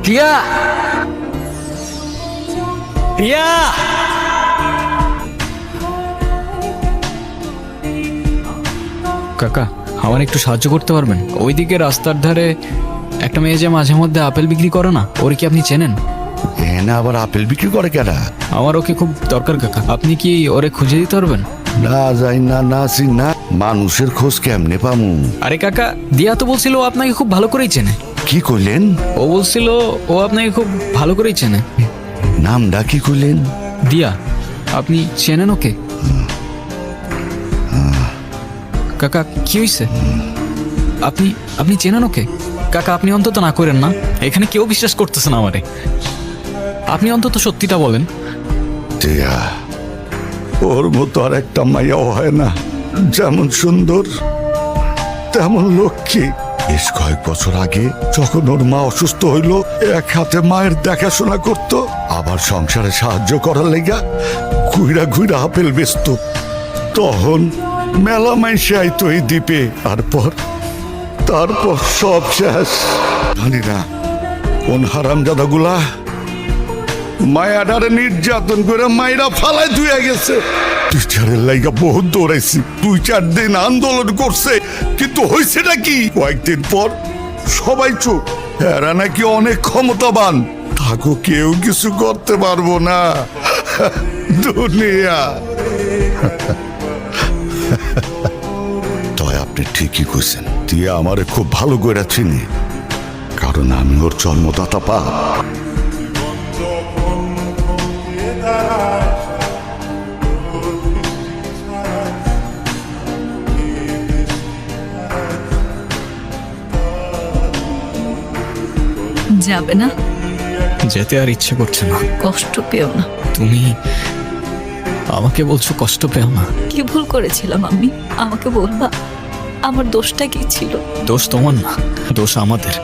টিয়া, টিয়া, কাকা আমার একটু সাহায্য করতে পারবেন? ওইদিকে রাস্তার ধারে একটা মেয়ে যে মাঝে মধ্যে আপেল বিক্রি করে না, ওর কি আপনি চেনেন? না, আবার আপেল বিক্রি করে কেনা? আমার ওকে খুব দরকার কাকা, আপনি কি ওরে খুঁজে দিতে পারবেন? না যাই না, না চিন না, মানুষের খোঁজ কেমনে পামু? আরে কাকা, দিয়া তো বলছিল ও আপনাকে খুব ভালো করেই চেনে। কি কইলেন? ও বলছিল ও আপনাকে খুব ভালো করেই চেনে। নামটা কি কইলেন? দিয়া, আপনি চেনেন ওকে? কাকা কি হয়েছে? আপনি আপনি চেনেন ওকে? কাকা আপনি অন্তত না করেন না, এখানে কেউ বিশ্বাস করতেছে না আমারে, আপনি অন্তত সত্যিটা বলেন। টিয়া, ওর মতো আর একটা মাইয়াও হয় না, যেমন সুন্দর তেমন লক্ষ্মী। বেশ কয়েক বছর আগে যখন ওর মা অসুস্থ হইল, এক হাতে মায়ের দেখাশোনা করত, আবার সংসারে সাহায্য করার লেগা ঘুইরা ঘুইরা আপেল বেচত। তখন মেলা মাইসে আইতো এই দ্বীপে, তারপর সব শেষ। জানি না কোন হারামজাদাগুলা মায়াডারে নির্যাতন করে মায়েরা ফালায় ধুয়ে গেছে। টিচারের লাইগা বহুত দৌড়াইছি, 2-4 দিন আন্দোলন করছে, কিন্তু হয়েছেটা কি? কয়েকদিন পর সবাই চুপ। এরা নাকি অনেক ক্ষমতাবান, তাকে কেউ কিছু করতে পারবো না। দুনিয়া। তয় আপনি ঠিকই কইছেন, টিয়া আমারে খুব ভালো করে চিনি, কারণ আমি ওর জন্মদাতা পা। যাবে না? যেতে আর ইচ্ছে করছে না। কষ্ট পেও না। তুমি আমাকে বলছো কষ্ট পেও না? কি ভুল করেছিলাম আমি? আমাকে বলবা আমার দোষটা কি ছিল? দোষ তোমার না, দোষ আমাদের।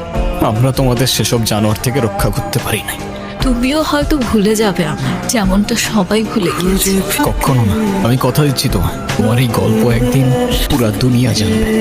আমরা তোমাদের সেসব জানোয়ার থেকে রক্ষা করতে পারি নাই। তুমিও হয়তো ভুলে যাবে আমায়, যেমনটা সবাই ভুলে গিয়েছে। কখনো না, আমি কথা দিচ্ছি তোমার এই গল্প একদিন পুরা দুনিয়া জানবে।